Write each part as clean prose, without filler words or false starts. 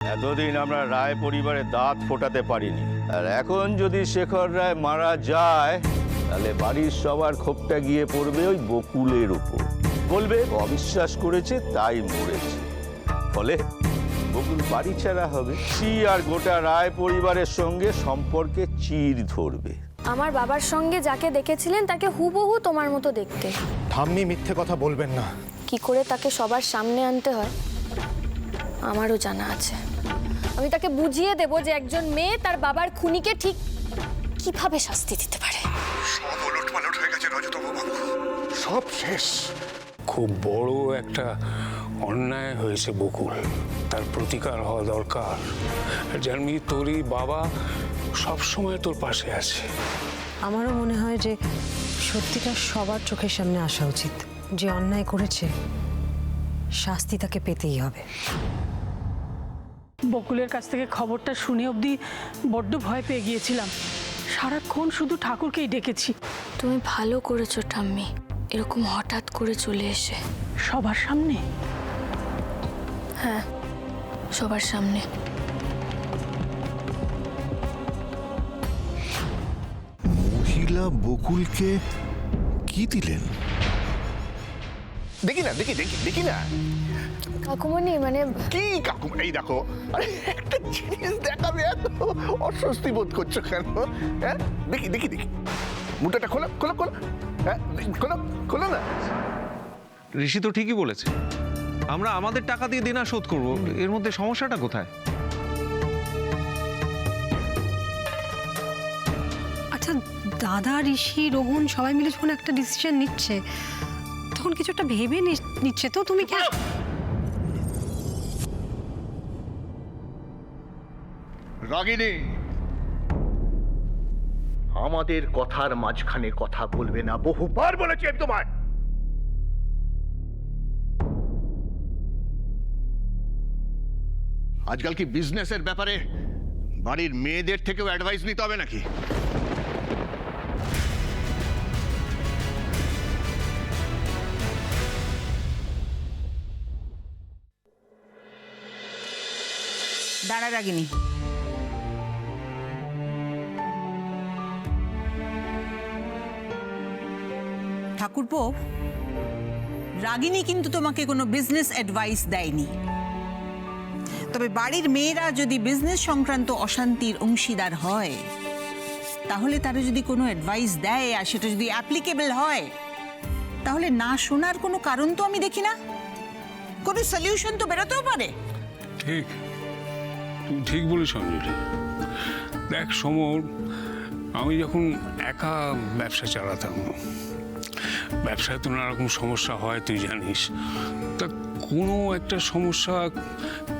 এতদিন আমরা রায় পরিবারের দাঁত ফোটাতে পারিনি, আর এখন যদি শেখর রায় মারা যায় তাহলে বাড়ির সবার ক্ষোভটা গিয়ে পড়বে ওই বকুলের উপর। বলবে অবিশ্বাস করেছে তাই মরেছে, ফলে বকুল বাড়ি ছাড়া হবে। আর গোটা রায় পরিবারের সঙ্গে সম্পর্কে চির ধরবে। আমার বাবার সঙ্গে যাকে দেখেছিলেন তাকে হুবহু তোমার মতো দেখতে। ঠাম্মি মিথ্যে কথা বলবেন না। কি করে তাকে সবার সামনে আনতে হয় আমারও জানা আছে। আমি তাকে বুঝিয়ে দেব যে একজন মেয়ে তার বাবার খুনিকে ঠিক কিভাবে শাস্তি দিতে পারে। সব ওলটপালট হয়ে গেছে রজতবাবু, সব শেষ। খুব বড় একটা অন্যায় হয়েছে বকুল, তার প্রতিকার হওয়া দরকার। জানবি তোরই বাবা সবসময় তোর পাশে আছে। আমারও মনে হয় যে সত্যিটা সবার চোখের সামনে আসা উচিত। যে অন্যায় করেছে শাস্তি তাকে পেতেই হবে। বকুলের কাছ থেকে খবরটা শুনে অবধি বড্ড ভয় পেয়ে গিয়েছিলাম। সারাক্ষণ শুধু ঠাকুরকেই ডেকেছি। তুমি ভালো করেছো ঠাম্মি, এরকম হঠাৎ করে চলে এসে। সবার সামনে? হ্যাঁ, সবার সামনে। মহিলা বকুলকে কি দিলেন? দেখি না, দেখি দেখি দেখি না। কাকুমণি মানে কি কাকু? এই দেখো, আরে একটা জিনিস দেখাবে এত অস্বস্তি বোধ করছো কেন? হ্যাঁ, দেখি দেখি দেখি। মুটাটা খোলো খোলো খোলো। হ্যাঁ, খোলো খোলো না। ঋষি তো ঠিকই বলেছে, আমরা আমাদের টাকা দিয়ে দেনা শোধ করব। এর মধ্যে সমস্যাটা কোথায়? আচ্ছা দাদা, ঋষি, রোহন সবাই মিলে যখন একটা ডিসিশন নিচ্ছে তখন কিছু একটা ভেবে নিচ্ছে। তো তুমি কি রাগিনী, আমাদের কথার মাঝখানে কথা বলবে না, বহুবার বলেছি আমি তোমায়। আজকাল কি বিজনেসের ব্যাপারে বাড়ির মেয়েদের থেকেও অ্যাডভাইস নিতে হবে নাকি? দাঁড়া রাগিনী, ঠাকুরপো, রাগিনী কিন্তু তোমাকে কোনো বিজনেস অ্যাডভাইস দেয়নি। তবে বাড়ির মেয়েরা যদি বিজনেস সংক্রান্ত অশান্তির অংশীদার হয় তাহলে তারা যদি কোনো অ্যাডভাইস দেয় আর সেটা যদি অ্যাপ্লিকেবল হয় তাহলে না শোনার কোনো কারণ তো আমি দেখি না। কোনো সলিউশন তো বেরোতেও পারে। ঠিক, তুই ঠিক বলিস অঞ্জলি। দেখ সমর, আমি যখন একা ব্যবসা চালাতাম, ব্যবসায় তো নানা রকম সমস্যা হয় তুই জানিস। তা কোনো একটা সমস্যা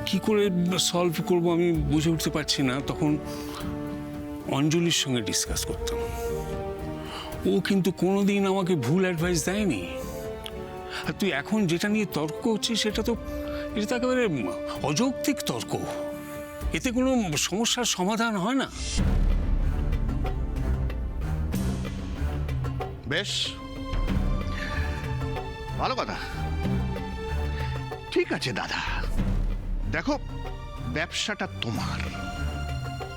কি করে সলভ করব আমি বুঝে উঠতে পারছি না। তখন অঞ্জলির সঙ্গে ডিসকাস করতাম। ও কিন্তু কোনোদিন আমাকে ভুল অ্যাডভাইস দেয়নি। আর তুই এখন যেটা নিয়ে তর্ক করছিস সেটা তো একেবারে অযৌক্তিক তর্ক। এতে কোনো সমস্যার সমাধান হয় না। বেশ, ভালো কথা। ঠিক আছে দাদা, দেখো ব্যবসাটা তোমার,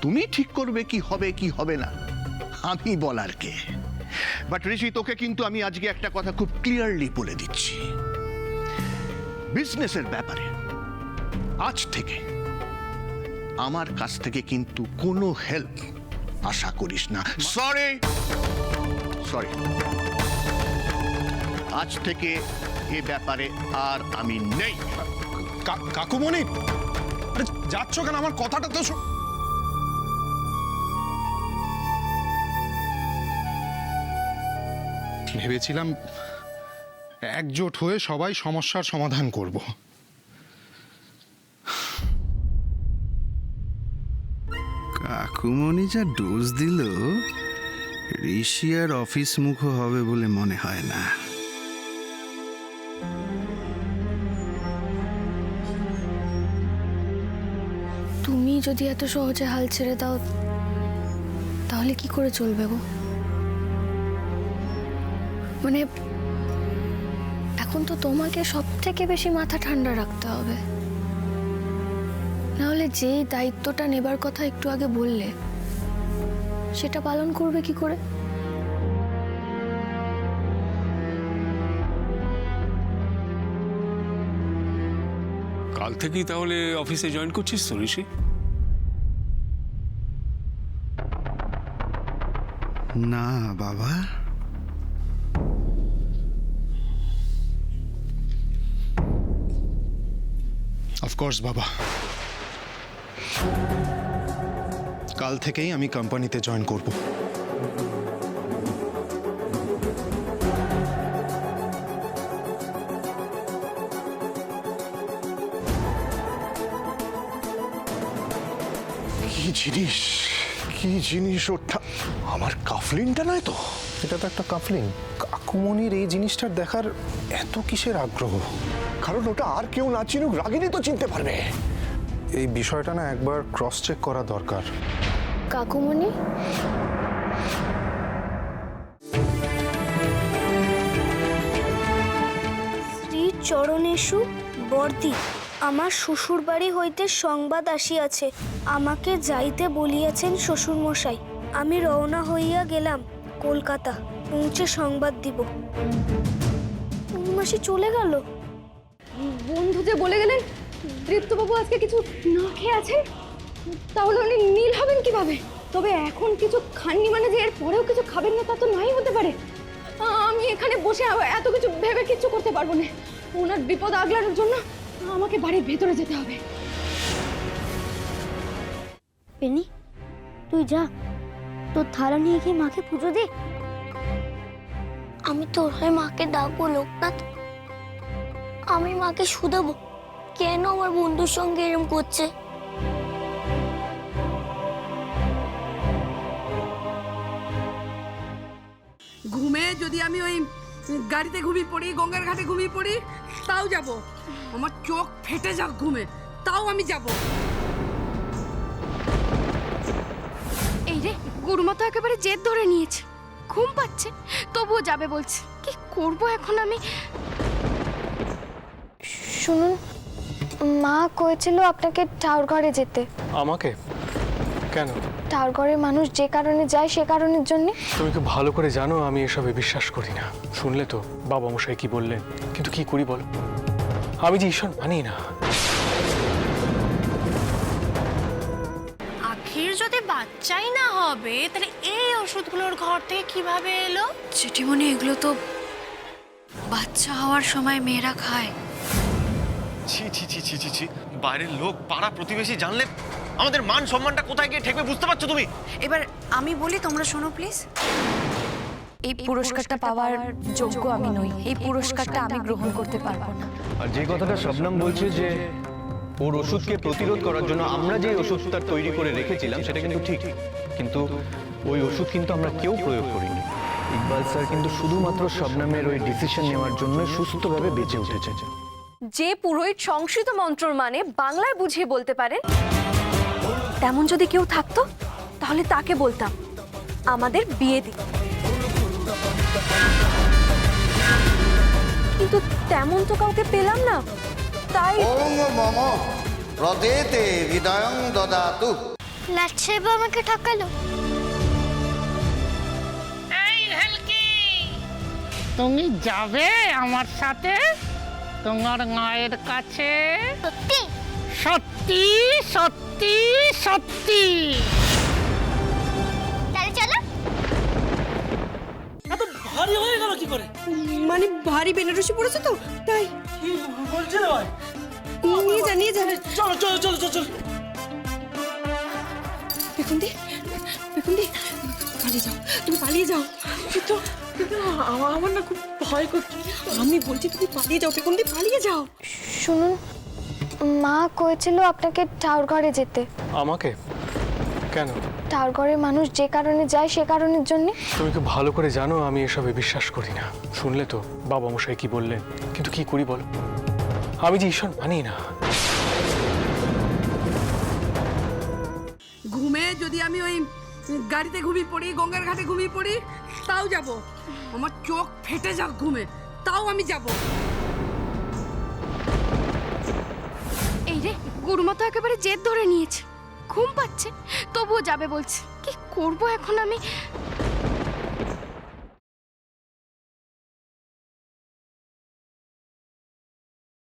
তুমি ঠিক করবে কি হবে কি হবে না, আমি বলার কে। বাট ঋষি, তোকে কিন্তু আমি আজকে একটা কথা খুব ক্লিয়ারলি বলে দিচ্ছি। বিজনেসের ব্যাপারে আজ থেকে আমার কাছ থেকে কিন্তু কোনো হেল্প আশা করিস না। সরি সরি, আজ থেকে এ ব্যাপারে আর আমি নেই। কাকুমণি, আরে যাচ্ছ কেন? আমার কথাটা তো ভেবেছিলাম একজোট হয়ে সবাই সমস্যার সমাধান করব। কাকুমণি যা ডোজ দিল, ঋষি আর অফিস মুখ হবে বলে মনে হয় না। তুমি যদি এত সহজে হাল ছেড়ে দাও তাহলে কি করে চলবে গো? মানে এখন তো তোমাকে সব থেকে বেশি মাথা ঠান্ডা রাখতে হবে। নাহলে যেই দায়িত্বটা নেবার কথা একটু আগে বললে সেটা পালন করবে কি করে? কাল থেকেই তাহলে অফিসে জয়েন করছিস তো ঋষি? না বাবা, অফকোর্স বাবা, কাল থেকেই আমি কোম্পানিতে জয়েন করব। কি জিনিস ওটা? আমার কাফলিনটা নয় তো? এটা তো একটা কাফলিং। কাকুমণির এই জিনিসটার দেখার এত কিসের আগ্রহ? কারণ ওটা আর কেউ না চিনুক, রাগিনী তো চিনতে পারবে। এই বিষয়টা না একবার ক্রস চেক করা দরকার। কাকুমণি, শ্রী চরণেষু বর্দি, আমার শ্বশুর বাড়ি হইতে সংবাদ আসিয়াছে, আমাকে যাইতে বলিয়াছেন শ্বশুরমশাই। আমি রওনা হইয়া গেলাম কলকাতা, পৌঁছে সংবাদ দিব। মাসি চলে গেল। বন্ধু যে বলে গেলেন দীপ্তবাবু আজকে কিছু না খেয়ে আছেন, তাহলে উনি নীল হবেন কিভাবে? তবে এখন কিছু খাননি মানে যে এর পরেও কিছু খাবেন না তা তো নাই হতে পারে। আমি এখানে বসে এত কিছু ভেবে কিছু করতে পারবো না। ওনার বিপদ আগলানোর জন্য আমাকে বাড়ির ভেতরে যেতে হবে। পেনি, তুই যা, তোর থালা নিয়ে গিয়ে মাকে পুজো দে। আমি তোর হয়ে মাকে ডাকবো লোকনাথ। আমি মাকে শুধাবো কেন আমার বন্ধুর সঙ্গে এরম করছে। ঘুমে যদি আমি ওই গাড়িতে ঘুমিয়ে পড়ি, গঙ্গার ঘাটে ঘুমিয়ে পড়ি, তাও যাব। আমার চোখ ফেটে যাক ঘুমে, তাও আমি যাব। এই রে, গুরুমা তো একেবারে জেদ ধরে নিয়েছে, ঘুম পাচ্ছে তবুও যাবে বলছে। কি করব এখন আমি? শুনুন, মা কয়েছিল আপনাকে ঠাকুরঘরে যেতে। আমাকে কেন? ঠাকুরঘরের মানুষ যে কারণে যায় সে কারণের জন্য। তুমি খুব ভালো করে জানো আমি এসবে বিশ্বাস করি না। শুনলে তো বাবা মশাই কি বললেন, কিন্তু কি করি বলো, আমি যে ঈশ্বর মানি না। আখির যদি বাচ্চাই না হবে তাহলে এই ওষুধগুলোর ঘর থেকে কিভাবে এলো? চিঠিমণি, এগুলো তো বাচ্চা হওয়ার সময় মেয়েরা খায়। ছি ছি ছি ছি ছি ছি, বাইরের লোক, পাড়া প্রতিবেশী জানলে আমাদের মান সম্মানটা কোথায় গিয়ে ঠেকবে বুঝতে পারছো তুমি? এবার আমি বলি, তোমরা শোনো প্লিজ। এই পুরস্কারটা পাওয়ার যোগ্য আমি নই, এই পুরস্কারটা আমি গ্রহণ করতে পারবো না। আর যে কথাটা শবনম বলছে যে ওর ওষুধকে প্রতিরোধ করার জন্য আমরা যে ওষুধটা তৈরি করে রেখেছিলাম সেটা কিন্তু ঠিক, কিন্তু ওই ওষুধ কিন্তু আমরা কেউ প্রয়োগ করিনি। ইকবাল স্যার কিন্তু শুধুমাত্র শবনমের ওই ডিসিশন নেওয়ার জন্য সুস্থভাবে বেঁচে উঠেছে। যে পুরোহিত সংস্কৃত মন্ত্র মানে বাংলায় বুঝিয়ে বলতে পারেন, তেমন যদি কেউ থাকতো তাহলে তাকে বলতাম আমাদের বিয়ে দিন। কিন্তু তেমন তো কাউকে পেলাম না, তাই লাচ্ছেব আমাকে ঠকালো। এই হেলকি, তুমি যাবে আমার সাথে তোমার মায়ের কাছে? সত্যি সত্যি সত্যি সত্যি। তাহলে চলো। এত ভারী হয়ে গেল কি করে? মানে ভারী বেনারসি পড়েছে তো তাই। কি বলছে রে ভাই? নিয়ে যা চলো চলো চলো চলো চলো। পেকুন্দি, পেকুন্দি, পালিয়ে যাও, তুমি পালিয়ে যাও। কিন্তু আমার না খুব ভয় করছে। আমি বলছি তুমি পালিয়ে যাও পেকুন্দি, পালিয়ে যাও। শুনুন, মা কয়েছিল আপনাকে ঠাকুরঘরে যেতে। আমাকে কেন? ঠাকুরঘরের মানুষ যে কারণে যায় সে কারণের জন্য। তুমি খুব ভালো করে জানো আমি এসবে বিশ্বাস করি না। শুনলে তো বাবা মশাই কি বললেন, কিন্তু কি করি বলো, আমি যে ঈশ্বর মানি না। ঘুমে যদি আমি ওই গাড়িতে ঘুমিয়ে পড়ি, গঙ্গার ঘাটে ঘুমিয়ে পড়ি, তাও যাব। আমার চোখ ফেটে যাক ঘুমে, তাও আমি যাব। এই রে, গুরুমা তো একেবারে জেদ ধরে নিয়েছে, ঘুম পাচ্ছে তবুও যাবে বলছে। কি করব এখন আমি?